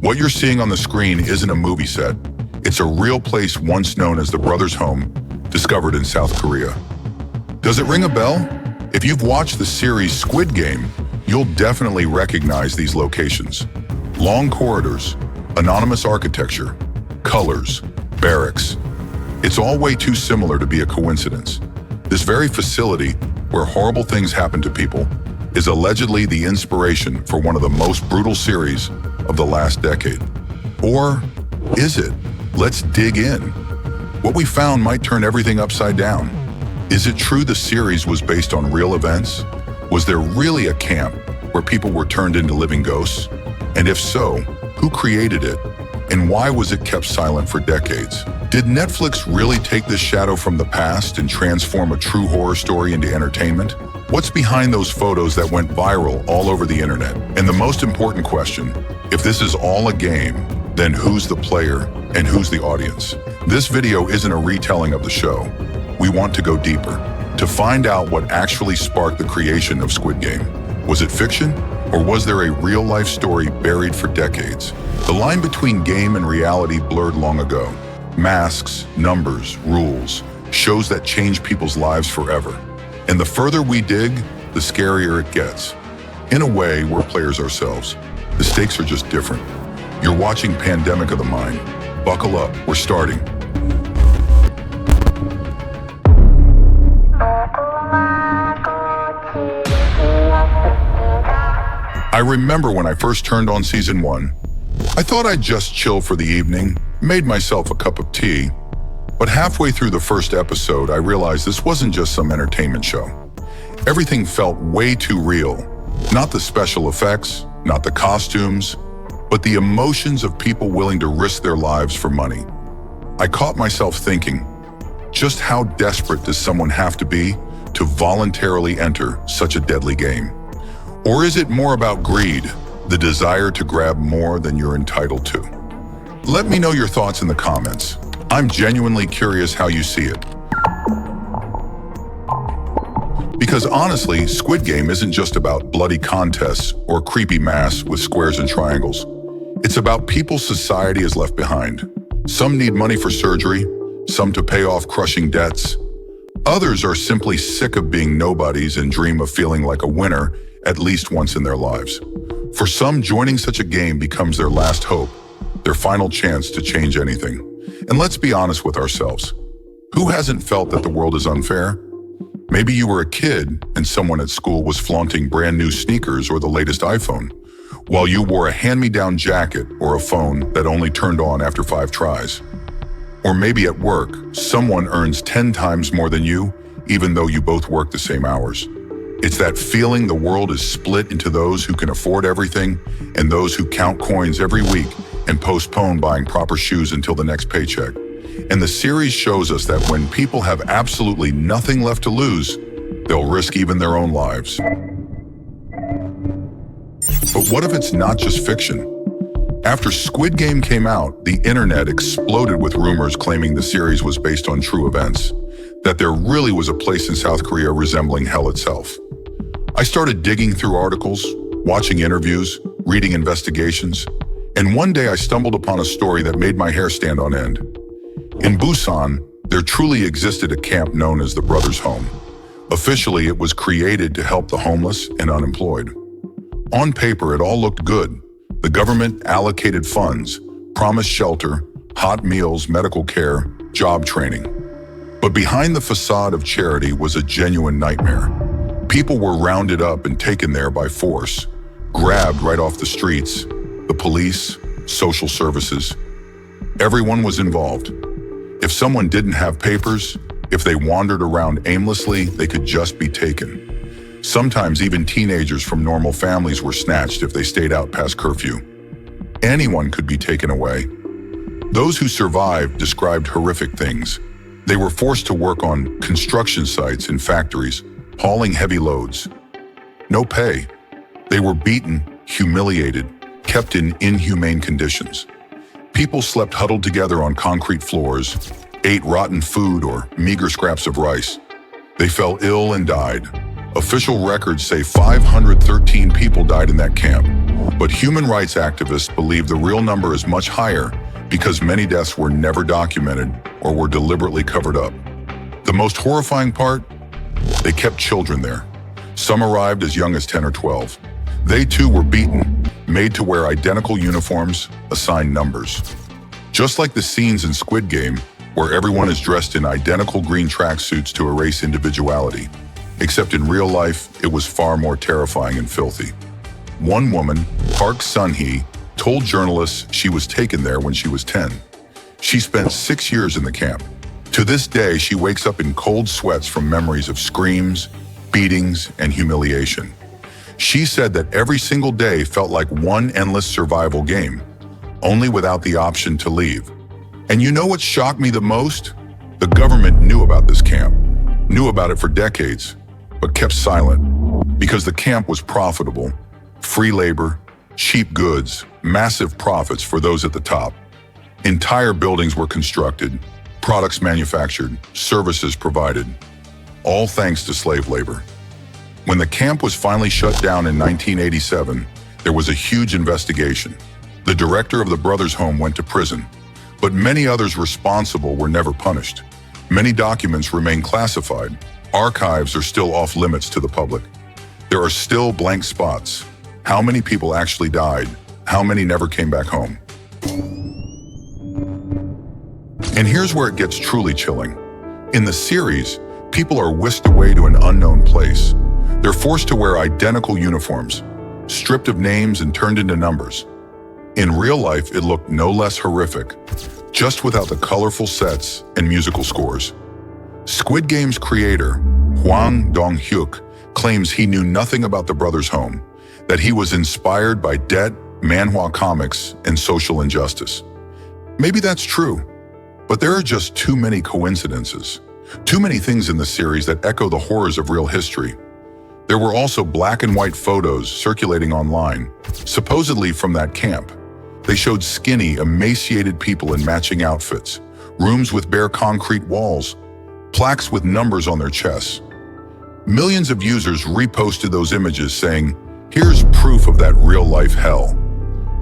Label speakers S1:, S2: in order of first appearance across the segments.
S1: What you're seeing on the screen isn't a movie set. It's a real place once known as the Brothers' Home, discovered in South Korea. Does it ring a bell? If you've watched the series Squid Game, you'll definitely recognize these locations. Long corridors, anonymous architecture, colors, barracks. It's all way too similar to be a coincidence. This very facility, where horrible things happen to people, is allegedly the inspiration for one of the most brutal series of the last decade. Or is it? Let's dig in. What we found might turn everything upside down. Is it true the series was based on real events? Was there really a camp where people were turned into living ghosts? And if so, who created it? And why was it kept silent for decades? Did Netflix really take this shadow from the past and transform a true horror story into entertainment? What's behind those photos that went viral all over the internet? And the most important question, if this is all a game, then who's the player and who's the audience? This video isn't a retelling of the show. We want to go deeper, to find out what actually sparked the creation of Squid Game. Was it fiction, or was there a real-life story buried for decades? The line between game and reality blurred long ago. Masks, numbers, rules, shows that change people's lives forever. And the further we dig, the scarier it gets. In a way, we're players ourselves. The stakes are just different. You're watching Pandemic of the Mind. Buckle up, we're starting. I remember when I first turned on season 1. I thought I'd just chill for the evening, made myself a cup of tea, but halfway through the first episode, I realized this wasn't just some entertainment show. Everything felt way too real. Not the special effects, not the costumes, but the emotions of people willing to risk their lives for money. I caught myself thinking, just how desperate does someone have to be to voluntarily enter such a deadly game? Or is it more about greed, the desire to grab more than you're entitled to? Let me know your thoughts in the comments. I'm genuinely curious how you see it. Because honestly, Squid Game isn't just about bloody contests or creepy masks with squares and triangles. It's about people society has left behind. Some need money for surgery, some to pay off crushing debts. Others are simply sick of being nobodies and dream of feeling like a winner at least once in their lives. For some, joining such a game becomes their last hope, their final chance to change anything. And let's be honest with ourselves. Who hasn't felt that the world is unfair? Maybe you were a kid and someone at school was flaunting brand new sneakers or the latest iPhone, while you wore a hand-me-down jacket or a phone that only turned on after 5 tries. Or maybe at work, someone earns 10 times more than you, even though you both work the same hours. It's that feeling the world is split into those who can afford everything and those who count coins every week and postpone buying proper shoes until the next paycheck. And the series shows us that when people have absolutely nothing left to lose, they'll risk even their own lives. But what if it's not just fiction? After Squid Game came out, the internet exploded with rumors claiming the series was based on true events, that there really was a place in South Korea resembling hell itself. I started digging through articles, watching interviews, reading investigations, and one day I stumbled upon a story that made my hair stand on end. In Busan, there truly existed a camp known as the Brothers' Home. Officially, it was created to help the homeless and unemployed. On paper, it all looked good. The government allocated funds, promised shelter, hot meals, medical care, job training. But behind the facade of charity was a genuine nightmare. People were rounded up and taken there by force, grabbed right off the streets, the police, social services. Everyone was involved. If someone didn't have papers, if they wandered around aimlessly, they could just be taken. Sometimes even teenagers from normal families were snatched if they stayed out past curfew. Anyone could be taken away. Those who survived described horrific things. They were forced to work on construction sites and factories, hauling heavy loads. No pay. They were beaten, humiliated, kept in inhumane conditions. People slept huddled together on concrete floors, ate rotten food or meager scraps of rice. They fell ill and died. Official records say 513 people died in that camp. But human rights activists believe the real number is much higher because many deaths were never documented or were deliberately covered up. The most horrifying part? They kept children there. Some arrived as young as 10 or 12. They too were beaten, made to wear identical uniforms, assigned numbers. Just like the scenes in Squid Game, where everyone is dressed in identical green tracksuits to erase individuality. Except in real life, it was far more terrifying and filthy. One woman, Park Sun-hee, told journalists she was taken there when she was 10. She spent 6 years in the camp. To this day, she wakes up in cold sweats from memories of screams, beatings, and humiliation. She said that every single day felt like one endless survival game, only without the option to leave. And you know what shocked me the most? The government knew about this camp, knew about it for decades, but kept silent because the camp was profitable. Free labor, cheap goods, massive profits for those at the top. Entire buildings were constructed, products manufactured, services provided, all thanks to slave labor. When the camp was finally shut down in 1987, there was a huge investigation. The director of the brothers' home went to prison, but many others responsible were never punished. Many documents remain classified. Archives are still off limits to the public. There are still blank spots. How many people actually died? How many never came back home? And here's where it gets truly chilling. In the series, people are whisked away to an unknown place. They're forced to wear identical uniforms, stripped of names and turned into numbers. In real life, it looked no less horrific, just without the colorful sets and musical scores. Squid Game's creator, Hwang Dong-hyuk, claims he knew nothing about the brothers' home, that he was inspired by debt, manhwa comics, and social injustice. Maybe that's true, but there are just too many coincidences. Too many things in the series that echo the horrors of real history. There were also black and white photos circulating online, supposedly from that camp. They showed skinny, emaciated people in matching outfits, rooms with bare concrete walls, plaques with numbers on their chests. Millions of users reposted those images saying, "Here's proof of that real-life hell."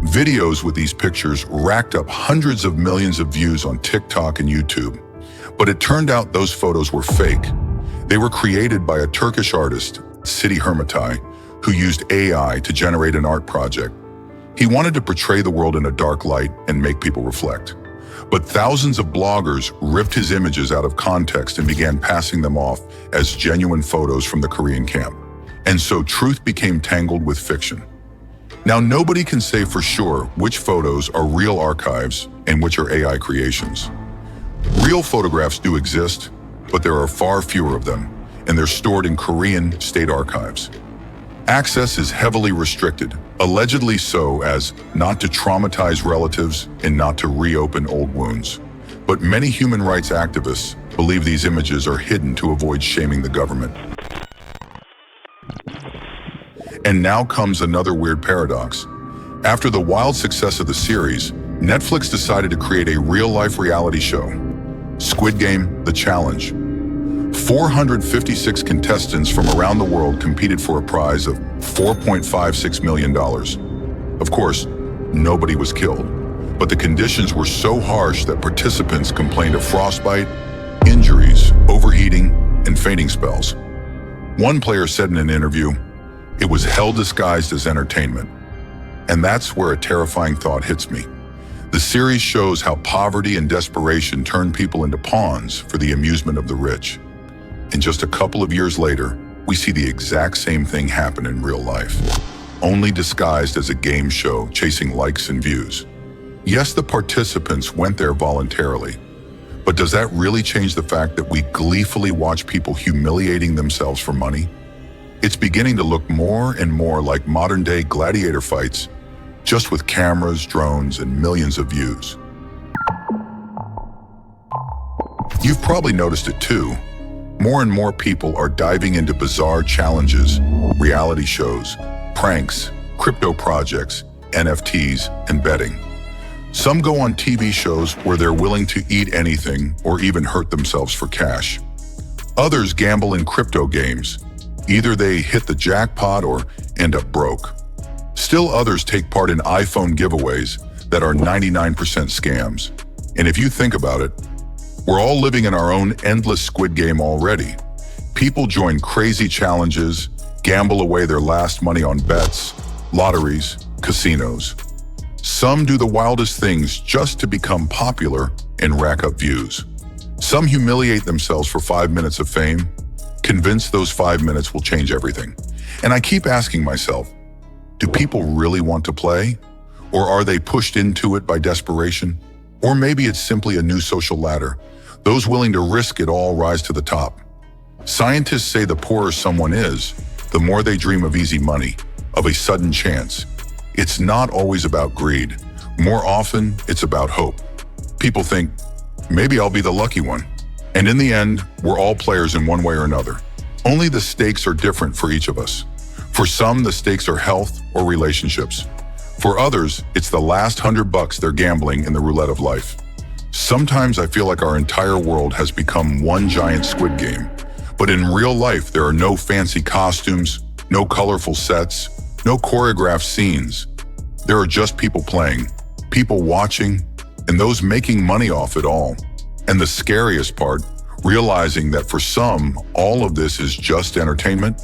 S1: Videos with these pictures racked up hundreds of millions of views on TikTok and YouTube. But it turned out those photos were fake. They were created by a Turkish artist, City Hermitai, who used AI to generate an art project. He wanted to portray the world in a dark light and make people reflect. But thousands of bloggers ripped his images out of context and began passing them off as genuine photos from the Korean camp. And so truth became tangled with fiction. Now, nobody can say for sure which photos are real archives and which are AI creations. Real photographs do exist, but there are far fewer of them, and they're stored in Korean state archives. Access is heavily restricted, allegedly so as not to traumatize relatives and not to reopen old wounds. But many human rights activists believe these images are hidden to avoid shaming the government. And now comes another weird paradox. After the wild success of the series, Netflix decided to create a real-life reality show, Squid Game: The Challenge. 456 contestants from around the world competed for a prize of $4.56 million. Of course, nobody was killed, but the conditions were so harsh that participants complained of frostbite, injuries, overheating, and fainting spells. One player said in an interview, "It was hell disguised as entertainment." And that's where a terrifying thought hits me. The series shows how poverty and desperation turn people into pawns for the amusement of the rich. And just a couple of years later, we see the exact same thing happen in real life, only disguised as a game show chasing likes and views. Yes, the participants went there voluntarily, but does that really change the fact that we gleefully watch people humiliating themselves for money? It's beginning to look more and more like modern-day gladiator fights, just with cameras, drones, and millions of views. You've probably noticed it too. More and more people are diving into bizarre challenges, reality shows, pranks, crypto projects, NFTs, and betting. Some go on TV shows where they're willing to eat anything or even hurt themselves for cash. Others gamble in crypto games. Either they hit the jackpot or end up broke. Still others take part in iPhone giveaways that are 99% scams. And if you think about it, we're all living in our own endless Squid Game already. People join crazy challenges, gamble away their last money on bets, lotteries, casinos. Some do the wildest things just to become popular and rack up views. Some humiliate themselves for 5 minutes of fame, convinced those 5 minutes will change everything. And I keep asking myself, do people really want to play? Or are they pushed into it by desperation? Or maybe it's simply a new social ladder. Those willing to risk it all rise to the top. Scientists say the poorer someone is, the more they dream of easy money, of a sudden chance. It's not always about greed. More often, it's about hope. People think, maybe I'll be the lucky one. And in the end, we're all players in one way or another. Only the stakes are different for each of us. For some, the stakes are health or relationships. For others, it's the last $100 they're gambling in the roulette of life. Sometimes I feel like our entire world has become one giant Squid Game. But in real life, there are no fancy costumes, no colorful sets, no choreographed scenes. There are just people playing, people watching, and those making money off it all. And the scariest part, realizing that for some, all of this is just entertainment,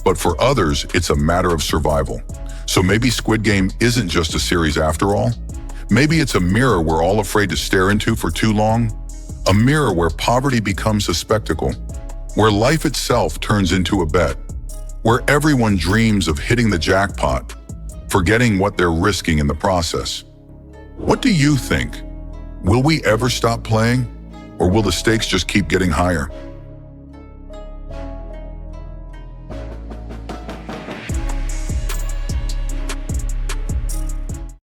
S1: but for others, it's a matter of survival. So maybe Squid Game isn't just a series after all. Maybe it's a mirror we're all afraid to stare into for too long. A mirror where poverty becomes a spectacle, where life itself turns into a bet, where everyone dreams of hitting the jackpot, forgetting what they're risking in the process. What do you think? Will we ever stop playing? Or will the stakes just keep getting higher?